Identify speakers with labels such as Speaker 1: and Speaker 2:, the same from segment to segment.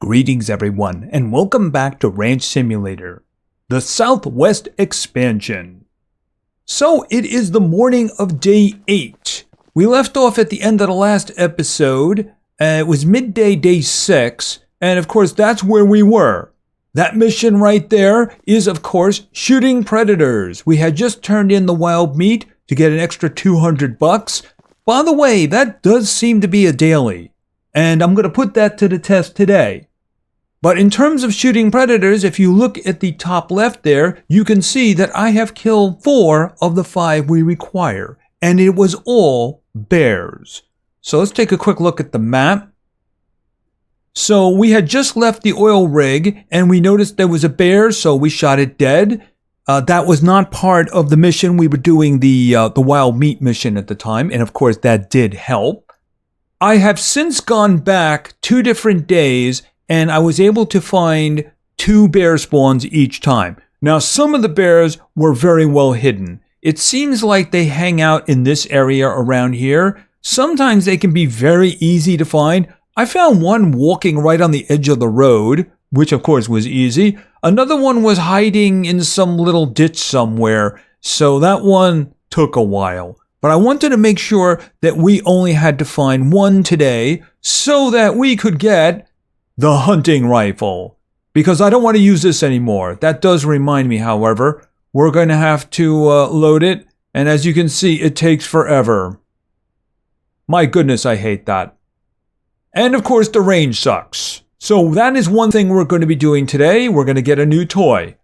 Speaker 1: Greetings everyone, and welcome back to Ranch Simulator, the Southwest expansion. So it is the morning of day 8. We left off at the end of the last episode. It was midday day 6, and of course that's where we were. That mission right there is of course shooting predators. We had just turned in the wild meat to get an extra $200. By the way, that does seem to be a daily, and I'm going to put that to the test today. But in terms of shooting predators, if you look at the top left there, you can see that I have killed 4 of the 5 we require, and it was all bears. So let's take a quick look at the map. So we had just left the oil rig, and we noticed there was a bear, so we shot it dead. That was not part of the mission. We were doing the wild meat mission at the time, and of course that did help. I have since gone back 2 different days, and I was able to find 2 bear spawns each time. Now, some of the bears were very well hidden. It seems like they hang out in this area around here. Sometimes they can be very easy to find. I found one walking right on the edge of the road, which of course was easy. Another one was hiding in some little ditch somewhere, so that one took a while. But I wanted to make sure that we only had to find 1 today so that we could get the hunting rifle, because I don't want to use this anymore. That does remind me, however, we're going to have to load it, and as you can see, it takes forever. My goodness, I hate that. And of course, the range sucks. So that is one thing we're going to be doing today. We're going to get a new toy.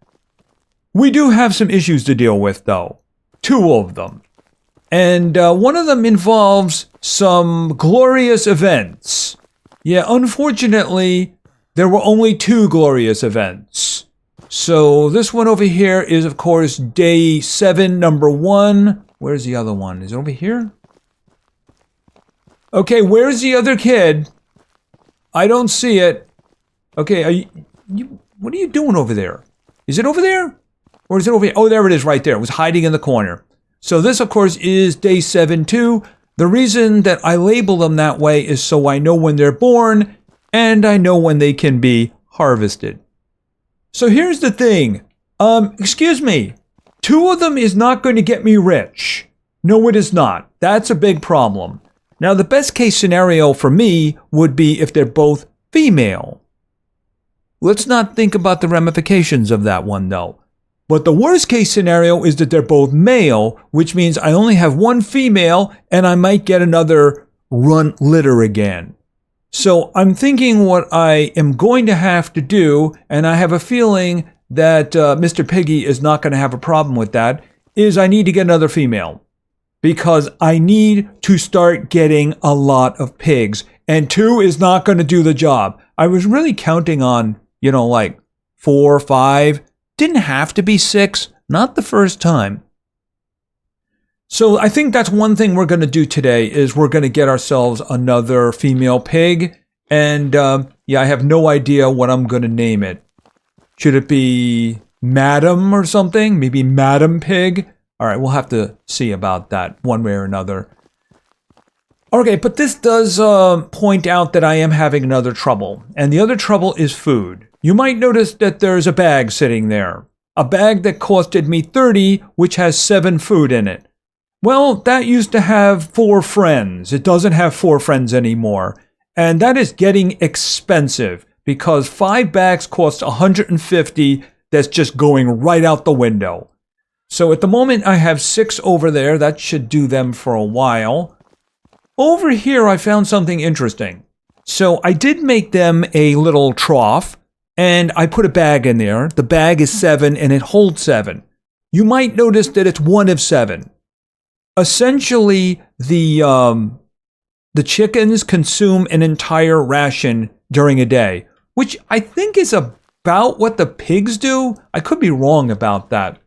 Speaker 1: We do have some issues to deal with, though. 2 of them. And one of them involves some glorious events. Yeah, unfortunately, there were only 2 glorious events. So this one over here is, of course, day 7, number 1. Where's the other one? Is it over here? Okay, where's the other kid? I don't see it. Okay, what are you doing over there? Is it over there? Or is it over here? Oh, there it is right there. It was hiding in the corner. So this, of course, is day 7 too. The reason that I label them that way is so I know when they're born, and I know when they can be harvested. So here's the thing. Excuse me. 2 of them is not going to get me rich. No, it is not. That's a big problem. Now, the best case scenario for me would be if they're both female. Let's not think about the ramifications of that one, though. But the worst case scenario is that they're both male, which means I only have 1 female and I might get another runt litter again. So I'm thinking what I am going to have to do, and I have a feeling that Mr. Piggy is not going to have a problem with that, is I need to get another female. Because I need to start getting a lot of pigs, and 2 is not going to do the job. I was really counting on, like 4 or 5. Didn't have to be 6, not the first time. So I think that's one thing we're going to do today is we're going to get ourselves another female pig. And yeah, I have no idea what I'm going to name it. Should it be Madam or something? Maybe Madam Pig? All right, we'll have to see about that one way or another. Okay, but this does point out that I am having another trouble. And the other trouble is food. You might notice that there's a bag sitting there. A bag that costed me 30, which has 7 food in it. Well, that used to have 4 friends. It doesn't have 4 friends anymore. And that is getting expensive because 5 bags cost 150. That's just going right out the window. So at the moment I have 6 over there. That should do them for a while. Over here I found something interesting. So I did make them a little trough. And I put a bag in there. The bag is 7 and it holds 7. You might notice that it's 1 of 7. Essentially, the chickens consume an entire ration during a day, which I think is about what the pigs do. I could be wrong about that.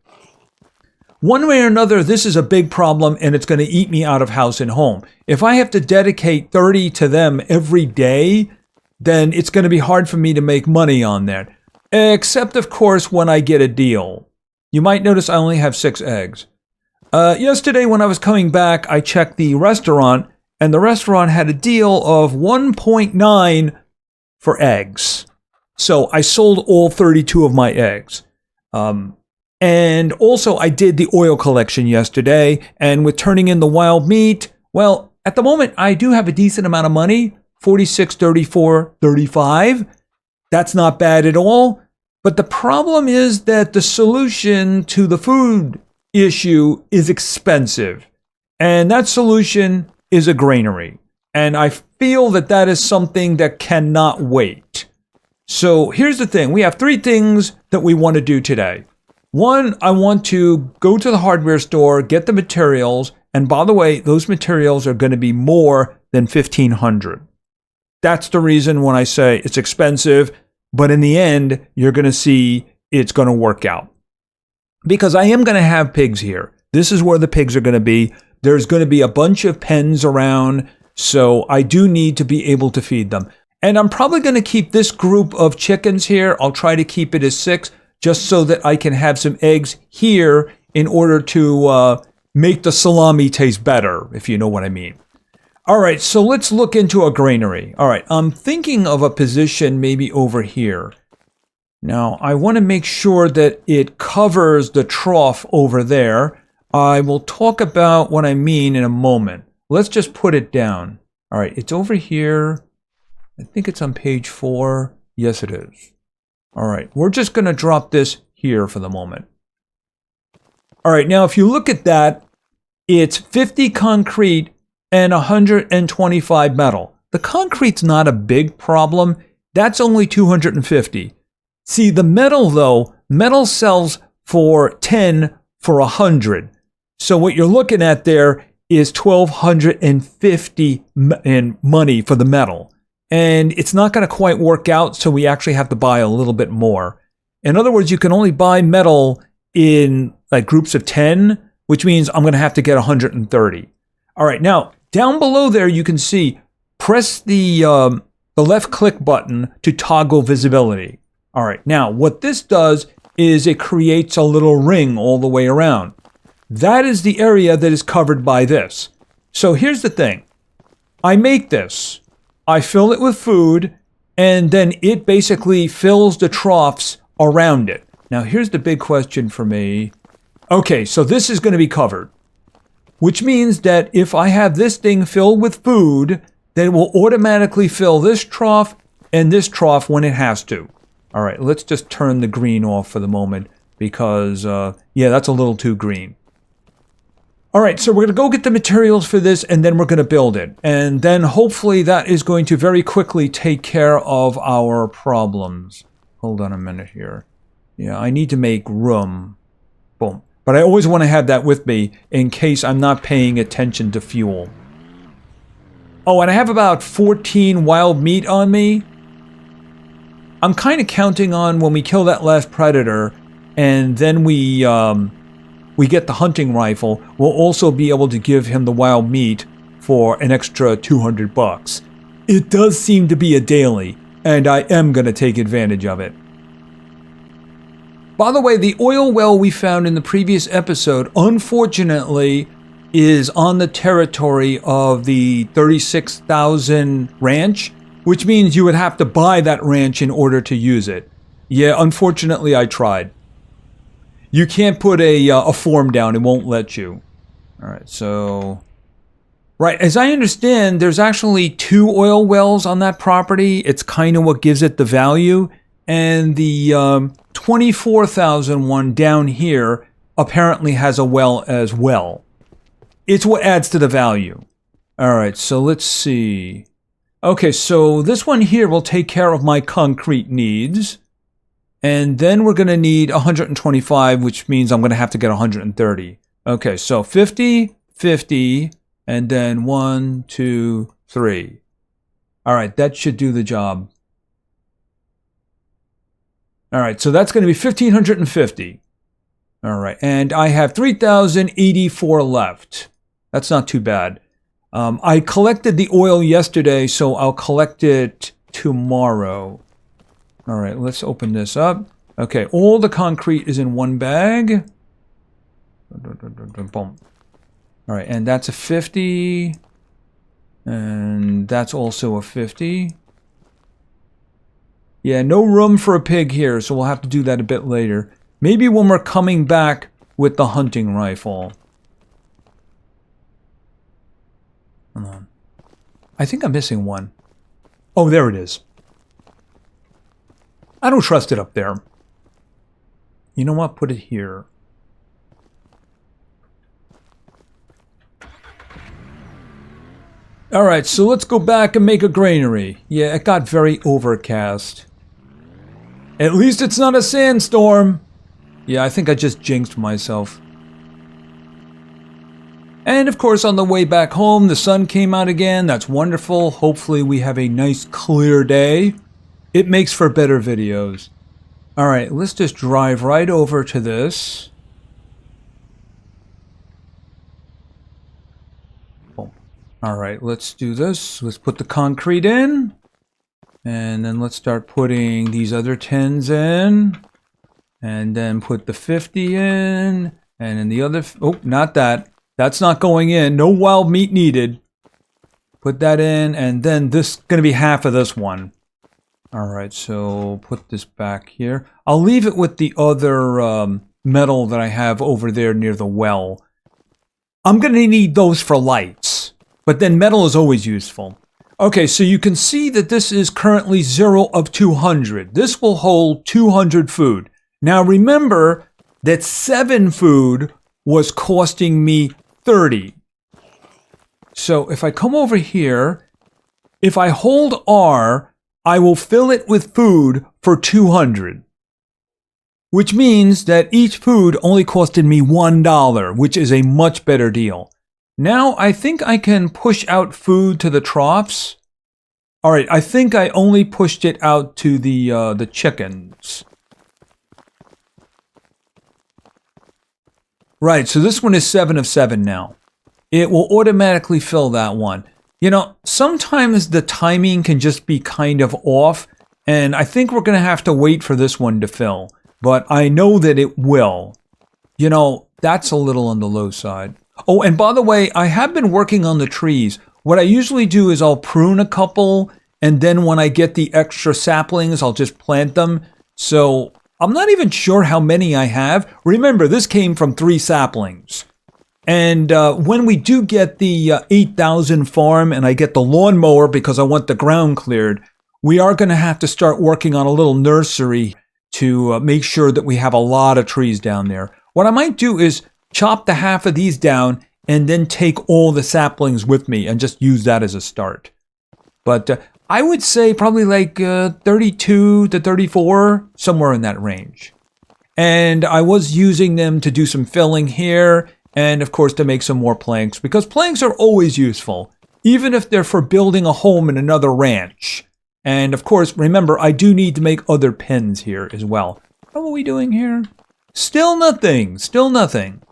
Speaker 1: One way or another, this is a big problem and it's going to eat me out of house and home. If I have to dedicate 30 to them every day, then it's going to be hard for me to make money on that. Except, of course, when I get a deal. You might notice I only have 6 eggs. Yesterday when I was coming back, I checked the restaurant, and the restaurant had a deal of 1.9 for eggs. So I sold all 32 of my eggs. And also I did the oil collection yesterday. And with turning in the wild meat, well, at the moment I do have a decent amount of money, 46, 34, 35. That's not bad at all. But the problem is that the solution to the food issue is expensive. And that solution is a granary. And I feel that that is something that cannot wait. So here's the thing. We have three things that we want to do today. One, I want to go to the hardware store, get the materials. And by the way, those materials are going to be more than $1,500. That's the reason when I say it's expensive. But in the end, you're going to see it's going to work out. Because I am going to have pigs here. This is where the pigs are going to be. There's going to be a bunch of pens around. So I do need to be able to feed them. And I'm probably going to keep this group of chickens here. I'll try to keep it as 6 just so that I can have some eggs here in order to make the salami taste better, if you know what I mean. All right, so let's look into a granary. All right, I'm thinking of a position maybe over here. Now, I want to make sure that it covers the trough over there. I will talk about what I mean in a moment. Let's just put it down. All right, it's over here. I think it's on page 4. Yes, it is. All right, we're just going to drop this here for the moment. All right, now if you look at that, it's 50 concrete and 125 metal. The concrete's not a big problem. That's only 250. See, the metal though, metal sells for 10 for 100. So what you're looking at there is $1,250 in money for the metal. And it's not going to quite work out, so we actually have to buy a little bit more. In other words, you can only buy metal in like groups of 10, which means I'm going to have to get 130. All right, now down below there you can see, press the left click button to toggle visibility. All right, now what this does is it creates a little ring all the way around. That is the area that is covered by this. So here's the thing. I make this. I fill it with food, and then it basically fills the troughs around it. Now, here's the big question for me. Okay, so this is going to be covered, which means that if I have this thing filled with food, then it will automatically fill this trough and this trough when it has to. All right, let's just turn the green off for the moment because, yeah, that's a little too green. All right, so we're going to go get the materials for this, and then we're going to build it. And then hopefully that is going to very quickly take care of our problems. Hold on a minute here. Yeah, I need to make room. Boom. But I always want to have that with me in case I'm not paying attention to fuel. Oh, and I have about 14 wild meat on me. I'm kind of counting on when we kill that last predator, and then we get the hunting rifle, we'll also be able to give him the wild meat for an extra $200. It does seem to be a daily, and I am going to take advantage of it. By the way, the oil well we found in the previous episode, unfortunately, is on the territory of the 36,000 ranch, which means you would have to buy that ranch in order to use it. Yeah, unfortunately, I tried. You can't put a form down. It won't let you. All right, so... Right, as I understand, there's actually 2 oil wells on that property. It's kind of what gives it the value. And the 24,000 one down here apparently has a well as well. It's what adds to the value. All right, so let's see. Okay, so this one here will take care of my concrete needs. And then we're going to need 125, which means I'm going to have to get 130. Okay, so 50, 50, and then 1, 2, 3. All right, that should do the job. All right, so that's going to be 1,550. All right, and I have 3,084 left. That's not too bad. I collected the oil yesterday, so I'll collect it tomorrow. All right, let's open this up. Okay, all the concrete is in one bag. Boom. All right, and that's a 50. And that's also a 50. Yeah, no room for a pig here, so we'll have to do that a bit later. Maybe when we're coming back with the hunting rifle. Hold on. I think I'm missing one. Oh, there it is. I don't trust it up there. You know what? Put it here. Alright, so let's go back and make a granary. Yeah, it got very overcast. At least it's not a sandstorm. Yeah, I think I just jinxed myself. And of course, on the way back home, the sun came out again. That's wonderful. Hopefully we have a nice clear day. It makes for better videos. Alright, let's just drive right over to this. Alright, let's do this. Let's put the concrete in. And then let's start putting these other 10s in. And then put the 50 in. And then the other... Oh, not that. That's not going in. No wild meat needed. Put that in. And then this is going to be half of this one. Alright, so put this back here. I'll leave it with the other metal that I have over there near the well. I'm going to need those for lights. But then metal is always useful. Okay, so you can see that this is currently 0 of 200. This will hold 200 food. Now remember that 7 food was costing me 30. So if I come over here, if I hold R, I will fill it with food for 200. Which means that each food only costed me $1, which is a much better deal. Now, I think I can push out food to the troughs. Alright, I think I only pushed it out to the chickens. Right, so this one is 7 of 7 now. It will automatically fill that one. You know, sometimes the timing can just be kind of off, and I think we're going to have to wait for this one to fill. But I know that it will. You know, that's a little on the low side. Oh, and by the way, I have been working on the trees. What I usually do is I'll prune a couple, and then when I get the extra saplings, I'll just plant them. So I'm not even sure how many I have. Remember, this came from 3 saplings. And when we do get the 8,000 farm and I get the lawnmower because I want the ground cleared, we are going to have to start working on a little nursery to make sure that we have a lot of trees down there. What I might do is chop the half of these down and then take all the saplings with me and just use that as a start. But I would say probably like 32 to 34, somewhere in that range. And I was using them to do some filling here and of course to make some more planks because planks are always useful, even if they're for building a home in another ranch. And of course, remember, I do need to make other pens here as well. How are we doing here? Still nothing. Still nothing.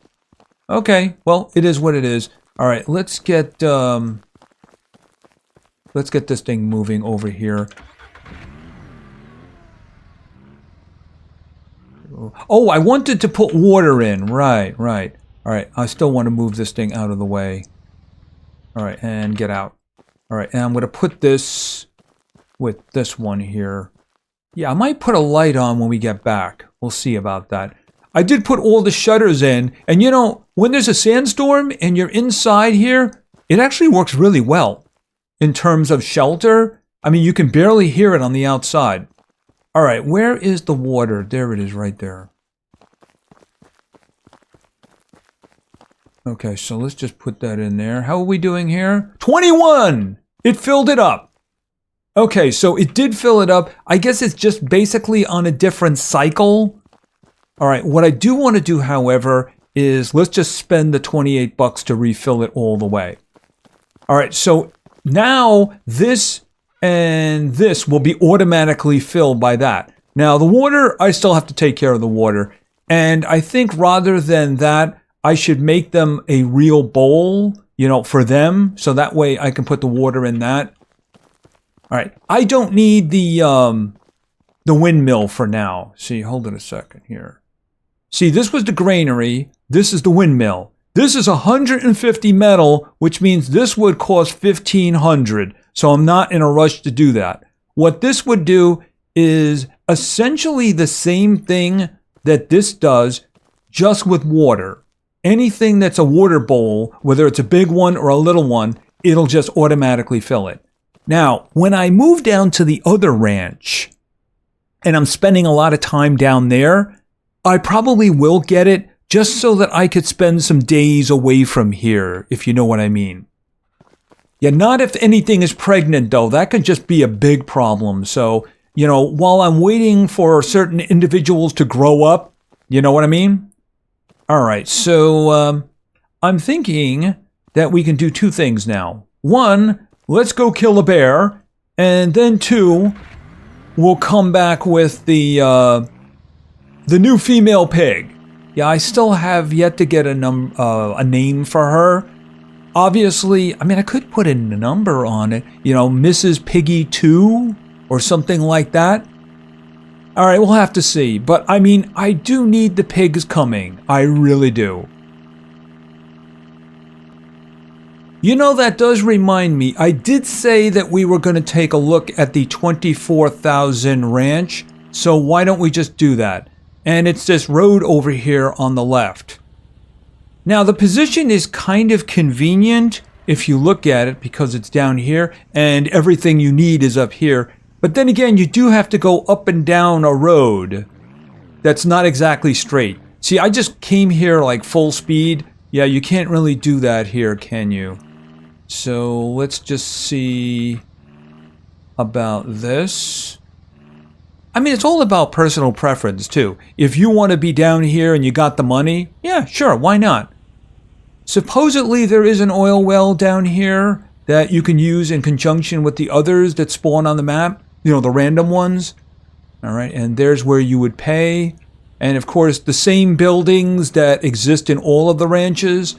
Speaker 1: Okay, well, it is what it is. All right, let's get this thing moving over here. Oh, I wanted to put water in. Right. All right, I still want to move this thing out of the way. All right, and get out. All right, and I'm going to put this with this one here. Yeah, I might put a light on when we get back. We'll see about that. I did put all the shutters in, and you know, when there's a sandstorm and you're inside here, it actually works really well in terms of shelter. I mean, you can barely hear it on the outside. All right, where is the water? There it is right there. Okay, so let's just put that in there. How are we doing here? 21! It filled it up. Okay, so it did fill it up. I guess it's just basically on a different cycle. All right, what I do want to do, however, is let's just spend the 28 bucks to refill it all the way. All right, so now this and this will be automatically filled by that. Now, the water, I still have to take care of the water. And I think rather than that, I should make them a real bowl, you know, for them. So that way I can put the water in that. All right, I don't need the windmill for now. See, hold it a second here. See, this was the granary. This is the windmill. This is 150 metal, which means this would cost 1,500. So I'm not in a rush to do that. What this would do is essentially the same thing that this does, just with water. Anything that's a water bowl, whether it's a big one or a little one, it'll just automatically fill it. Now, when I move down to the other ranch, and I'm spending a lot of time down there, I probably will get it just so that I could spend some days away from here, if you know what I mean. Yeah, not if anything is pregnant, though. That could just be a big problem. So, you know, while I'm waiting for certain individuals to grow up, you know what I mean? All right, so I'm thinking that we can do two things now. One, let's go kill a bear, and then two, we'll come back with the new female pig. Yeah, I still have yet to get a name for her. Obviously, I mean, I could put a number on it, you know, Mrs. Piggy 2 or something like that. All right, we'll have to see. But I mean, I do need the pigs coming. I really do. You know, that does remind me, I did say that we were going to take a look at the 24,000 ranch. So why don't we just do that? And it's this road over here on the left. Now, the position is kind of convenient if you look at it because it's down here and everything you need is up here. But then again, you do have to go up and down a road that's not exactly straight. See, I just came here like full speed. Yeah, you can't really do that here, can you? So let's just see about this. I mean, it's all about personal preference, too. If you want to be down here and you got the money, yeah, sure, why not? Supposedly, there is an oil well down here that you can use in conjunction with the others that spawn on the map. You know, the random ones. All right, and there's where you would pay. And, of course, the same buildings that exist in all of the ranches.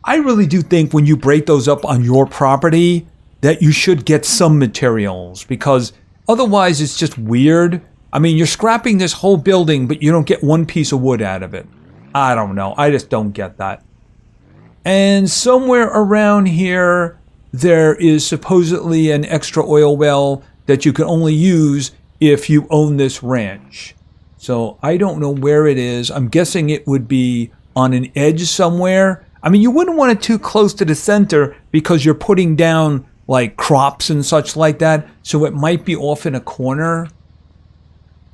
Speaker 1: I really do think when you break those up on your property that you should get some materials because otherwise, it's just weird. I mean, you're scrapping this whole building, but you don't get one piece of wood out of it. I don't know. I just don't get that. And somewhere around here, there is supposedly an extra oil well that you can only use if you own this ranch. So I don't know where it is. I'm guessing it would be on an edge somewhere. I mean, you wouldn't want it too close to the center because you're putting down like crops and such like that. So it might be off in a corner.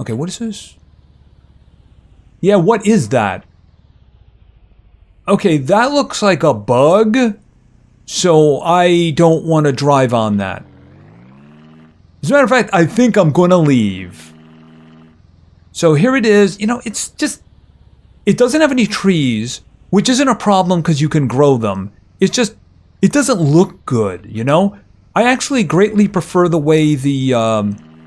Speaker 1: Okay, what is this? Yeah, what is that? Okay, that looks like a bug. So I don't want to drive on that. As a matter of fact, I think I'm going to leave. So here it is. You know, it's just, it doesn't have any trees, which isn't a problem because you can grow them. It's just, it doesn't look good, you know? I actually greatly prefer the way the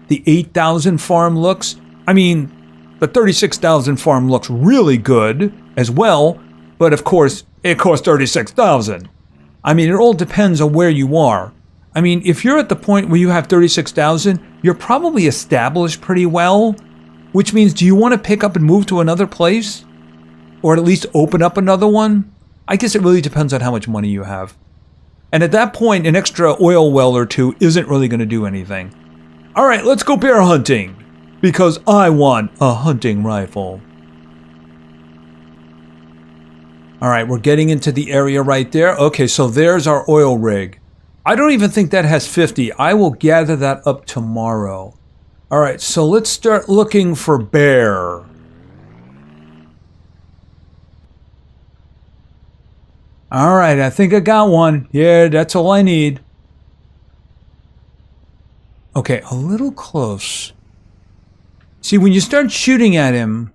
Speaker 1: 8,000 farm looks. I mean, the 36,000 farm looks really good as well, but of course, it costs 36,000. I mean, it all depends on where you are. I mean, if you're at the point where you have 36,000, you're probably established pretty well, which means do you want to pick up and move to another place? Or at least open up another one? I guess it really depends on how much money you have. And at that point, an extra oil well or two isn't really going to do anything. All right, let's go bear hunting. Because I want a hunting rifle. All right, we're getting into the area right there. Okay, so there's our oil rig. I don't even think that has 50. I will gather that up tomorrow. All right, so let's start looking for bear. All right, I think I got one. Yeah, that's all I need. Okay, a little close. See, when you start shooting at him,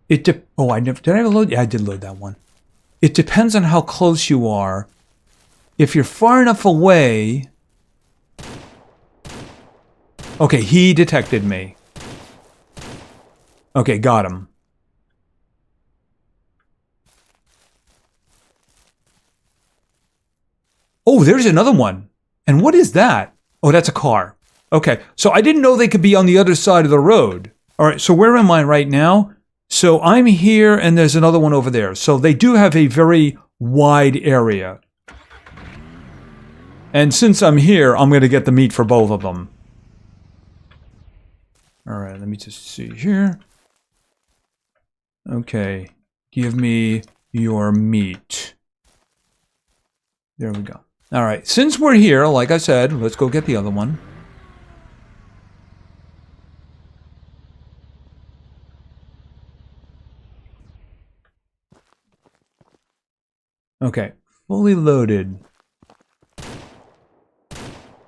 Speaker 1: did I load? Yeah, I did load that one. It depends on how close you are. If you're far enough away... Okay, he detected me. Okay, got him. Oh, there's another one. And what is that? Oh, that's a car. Okay, so I didn't know they could be on the other side of the road. All right, so where am I right now? So I'm here and there's another one over there. So they do have a very wide area. And since I'm here, I'm going to get the meat for both of them. Alright, let me just see here. Okay, give me your meat. There we go. Alright, since we're here, like I said, let's go get the other one. Okay, fully loaded.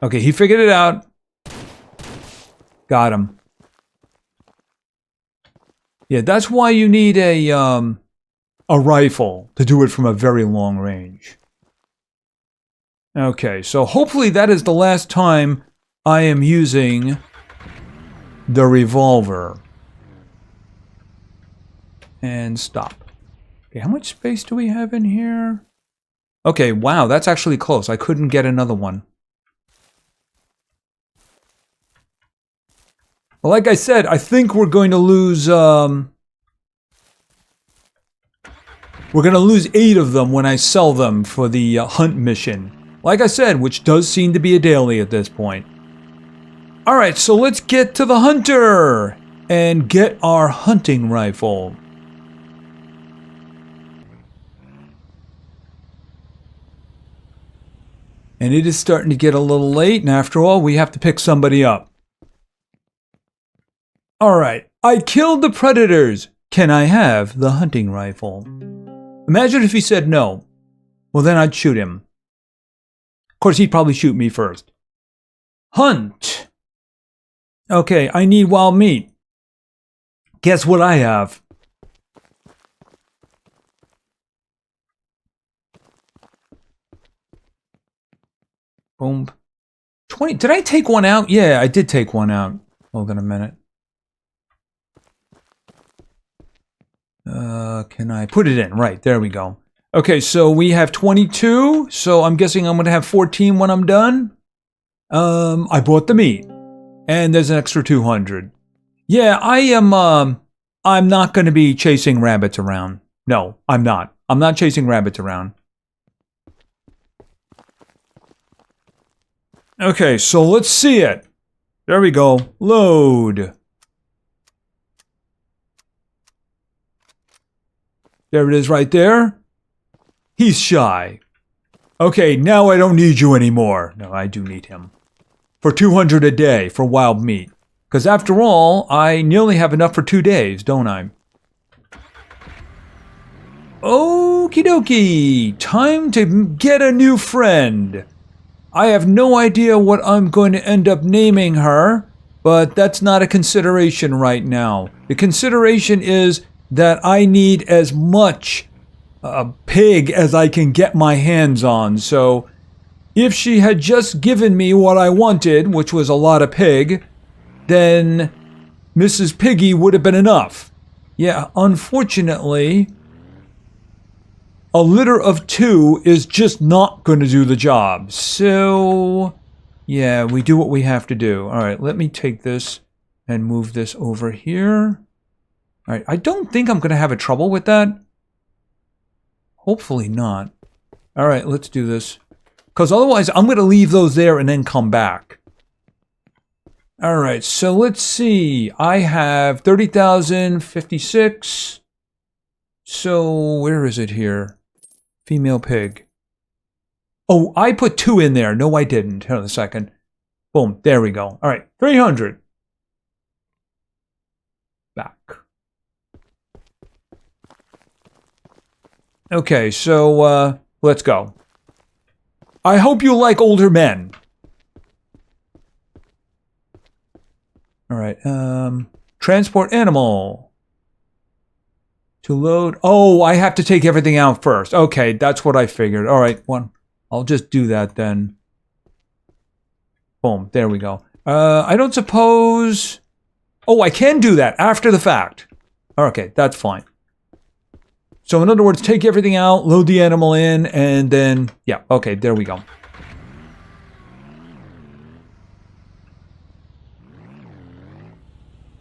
Speaker 1: Okay, he figured it out. Got him. Yeah, that's why you need a rifle to do it from a very long range. Okay, so hopefully that is the last time I am using the revolver. And stop. Okay, how much space do we have in here? Okay, wow, that's actually close. I couldn't get another one. Well, like I said, I think we're going to lose, we're going to lose 8 of them when I sell them for the hunt mission. Like I said, which does seem to be a daily at this point. Alright, so let's get to the hunter and get our hunting rifle. And it is starting to get a little late, and after all, we have to pick somebody up. Alright, I killed the predators. Can I have the hunting rifle? Imagine if he said no. Well, then I'd shoot him. Of course, he'd probably shoot me first. Hunt. Okay, I need wild meat. Guess what I have? Boom. 20. Did I take one out? Yeah, I did take one out. Hold on a minute. Can I put it in? Right, there we go. Okay, so we have 22. So I'm guessing I'm going to have 14 when I'm done. I bought the meat. And there's an extra 200. Yeah, I'm not going to be chasing rabbits around. No, I'm not. I'm not chasing rabbits around. Okay, so let's see it. There we go. Load. There it is right there. He's shy. Okay, now I don't need you anymore. No, I do need him. For 200 a day for wild meat. Because after all, I nearly have enough for 2 days, don't I? Okie dokie. Time to get a new friend. I have no idea what I'm going to end up naming her, but that's not a consideration right now. The consideration is that I need as much pig as I can get my hands on. So if she had just given me what I wanted, which was a lot of pig, then Mrs. Piggy would have been enough. Yeah, unfortunately, a litter of 2 is just not going to do the job. So, yeah, we do what we have to do. All right, let me take this and move this over here. All right, I don't think I'm going to have a trouble with that. Hopefully not. All right, let's do this. Because otherwise, I'm going to leave those there and then come back. All right, so let's see. I have 30,056. So where is it here? Female pig. Oh, I put 2 in there. No, I didn't. Hold on a second. Boom, there we go. All right, 300. Back. Okay, so let's go. I hope you like older men. All right, transport animal. To load. Oh, I have to take everything out first. Okay, that's what I figured. All right, I'll just do that then. Boom, there we go. I don't suppose... Oh, I can do that after the fact. Okay, that's fine. So in other words, take everything out, load the animal in, and then... Yeah, okay, there we go.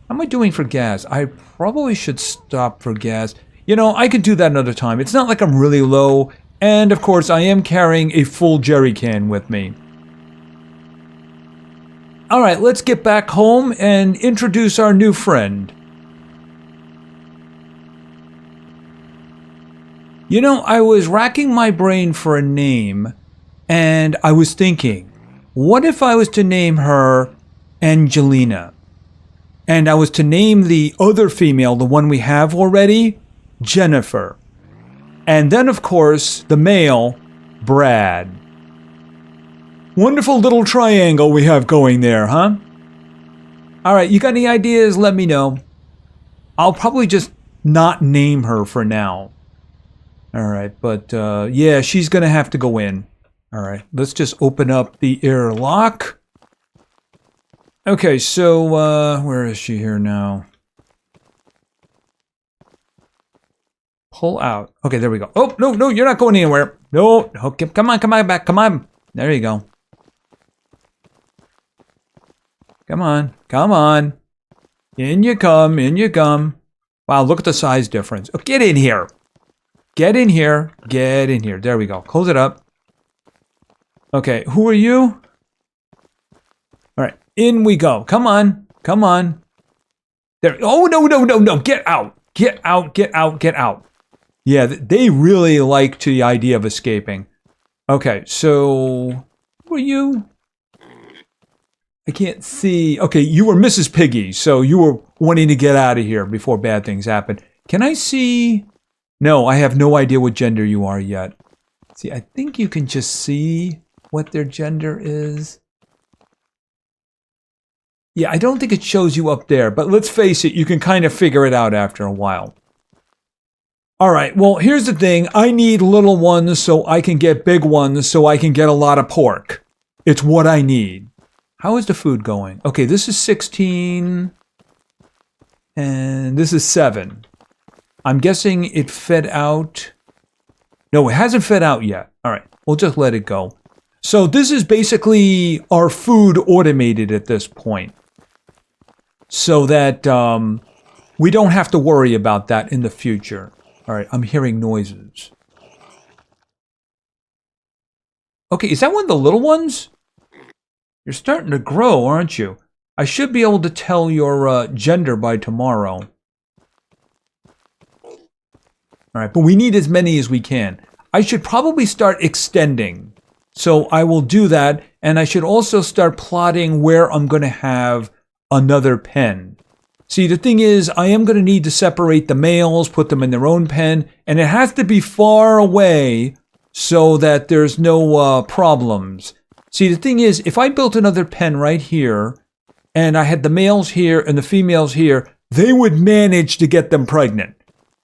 Speaker 1: How am I doing for gas? I probably should stop for gas. You know, I could do that another time. It's not like I'm really low. And, of course, I am carrying a full jerry can with me. All right, let's get back home and introduce our new friend. You know, I was racking my brain for a name, and I was thinking, what if I was to name her Angelina? And I was to name the other female, the one we have already, Jennifer. And then, of course, the male, Brad. Wonderful little triangle we have going there, huh? All right, you got any ideas? Let me know. I'll probably just not name her for now. All right, but yeah, she's going to have to go in. All right, let's just open up the airlock. Okay, so where is she here now? Pull out. Okay, there we go. Oh, no, no, you're not going anywhere. No, okay, come on back, come on. There you go. Come on. In you come, in you come. Wow, look at the size difference. Oh, get in here. Get in here. Get in here. There we go. Close it up. Okay, who are you? All right, in we go. Come on. Come on. There. Oh, no, no, no, no. Get out. Get out, get out, get out. Yeah, they really like the idea of escaping. Okay, so who are you? I can't see. Okay, you were Mrs. Piggy, so you were wanting to get out of here before bad things happen. Can I see? No, I have no idea what gender you are yet. See, I think you can just see what their gender is. Yeah, I don't think it shows you up there, but let's face it, you can kind of figure it out after a while. All right, well, here's the thing. I need little ones so I can get big ones so I can get a lot of pork. It's what I need. How is the food going? Okay, this is 16, and this is 7. I'm guessing it fed out. No, it hasn't fed out yet. All right, we'll just let it go. So this is basically our food automated at this point, so that we don't have to worry about that in the future. All right, I'm hearing noises. Okay, is that one of the little ones? You're starting to grow, aren't you? I should be able to tell your gender by tomorrow. All right, but we need as many as we can. I should probably start extending. So I will do that, and I should also start plotting where I'm going to have another pen. See, the thing is, I am going to need to separate the males, put them in their own pen, and it has to be far away so that there's no problems. See, the thing is, if I built another pen right here, and I had the males here and the females here, they would manage to get them pregnant.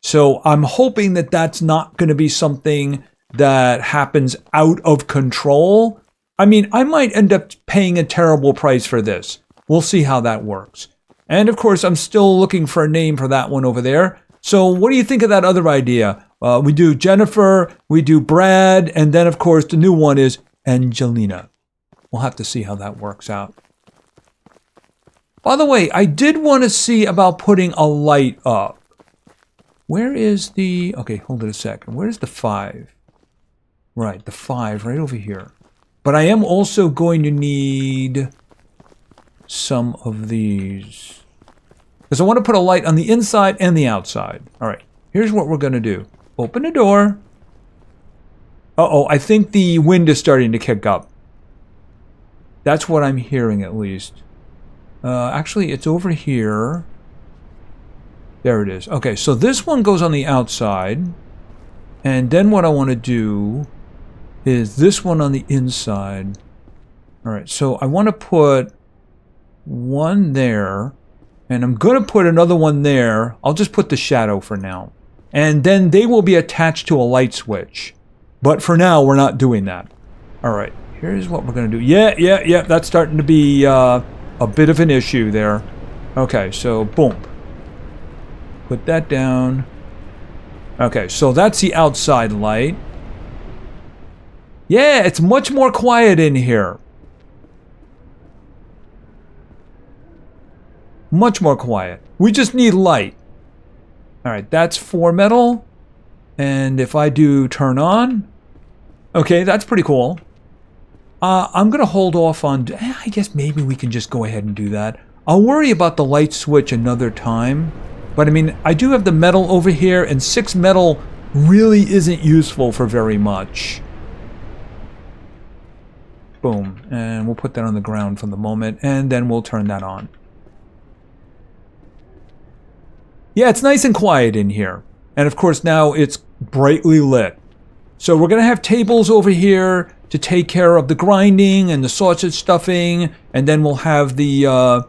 Speaker 1: So I'm hoping that that's not going to be something that happens out of control. I mean, I might end up paying a terrible price for this. We'll see how that works. And of course, I'm still looking for a name for that one over there. So what do you think of that other idea? We do Jennifer, we do Brad, and then of course the new one is Angelina. We'll have to see how that works out. By the way, I did want to see about putting a light up. Where is the... Okay, hold it a second. Where's the 5? Right, the 5 right over here. But I am also going to need some of these. Because I want to put a light on the inside and the outside. All right, here's what we're going to do. Open the door. Uh-oh, I think the wind is starting to kick up. That's what I'm hearing, at least. Actually, it's over here. There it is. Okay, so this one goes on the outside. And then what I want to do is this one on the inside. All right, so I want to put one there. And I'm going to put another one there. I'll just put the shadow for now. And then they will be attached to a light switch. But for now, we're not doing that. All right. Here's what we're going to do. Yeah. That's starting to be a bit of an issue there. Okay, so boom. Put that down. Okay, so that's the outside light. Yeah, it's much more quiet in here. Much more quiet. We just need light. All right, that's 4 metal. And if I do turn on, okay, that's pretty cool. I'm going to hold off on... I guess maybe we can just go ahead and do that. I'll worry about the light switch another time. But I mean, I do have the metal over here, and 6 metal really isn't useful for very much. Boom. And we'll put that on the ground for the moment, and then we'll turn that on. Yeah, it's nice and quiet in here. And of course now it's brightly lit. So we're going to have tables over here to take care of the grinding and the sausage stuffing. And then we'll have I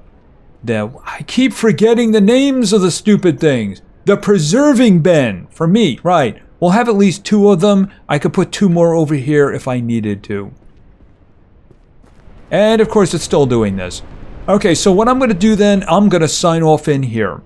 Speaker 1: keep forgetting the names of the stupid things. The preserving bin for meat, right. We'll have at least 2 of them. I could put 2 more over here if I needed to. And of course it's still doing this. Okay, so what I'm going to do then, I'm going to sign off in here.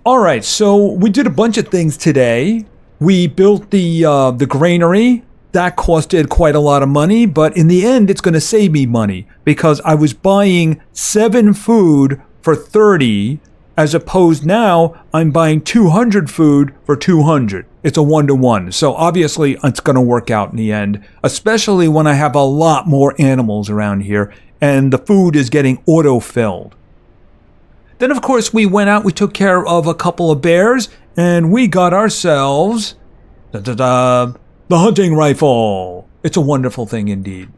Speaker 1: Alright, so we did a bunch of things today. We built the granary. That costed quite a lot of money, but in the end it's going to save me money because I was buying 7 food for 30 as opposed now I'm buying 200 food for 200. It's a 1-to-1. So obviously it's going to work out in the end, especially when I have a lot more animals around here and the food is getting auto-filled. Then, of course, we went out, we took care of a couple of bears, and we got ourselves the hunting rifle. It's a wonderful thing indeed.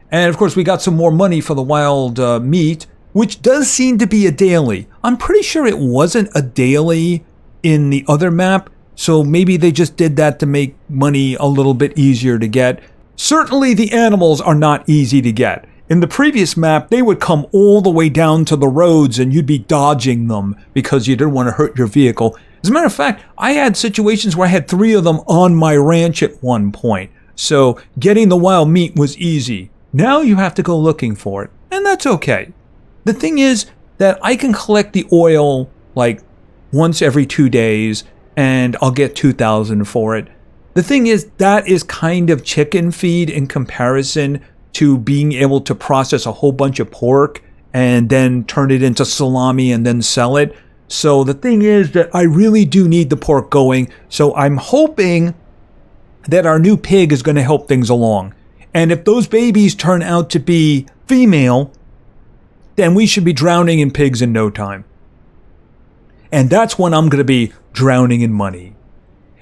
Speaker 1: And, of course, we got some more money for the wild meat, which does seem to be a daily. I'm pretty sure it wasn't a daily in the other map, so maybe they just did that to make money a little bit easier to get. Certainly, the animals are not easy to get. In the previous map, they would come all the way down to the roads and you'd be dodging them because you didn't want to hurt your vehicle. As a matter of fact, I had situations where I had 3 of them on my ranch at one point. So getting the wild meat was easy. Now you have to go looking for it, and that's okay. The thing is that I can collect the oil like once every 2 days and I'll get 2,000 for it. The thing is that is kind of chicken feed in comparison to being able to process a whole bunch of pork and then turn it into salami and then sell it. So the thing is that I really do need the pork going. So I'm hoping that our new pig is going to help things along. And if those babies turn out to be female, then we should be drowning in pigs in no time. And that's when I'm going to be drowning in money.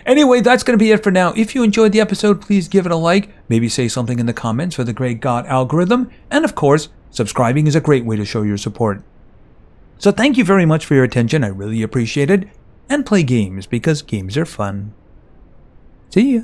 Speaker 1: Anyway, that's going to be it for now. If you enjoyed the episode, please give it a like. Maybe say something in the comments for the great God algorithm. And of course, subscribing is a great way to show your support. So thank you very much for your attention. I really appreciate it. And play games because games are fun. See ya.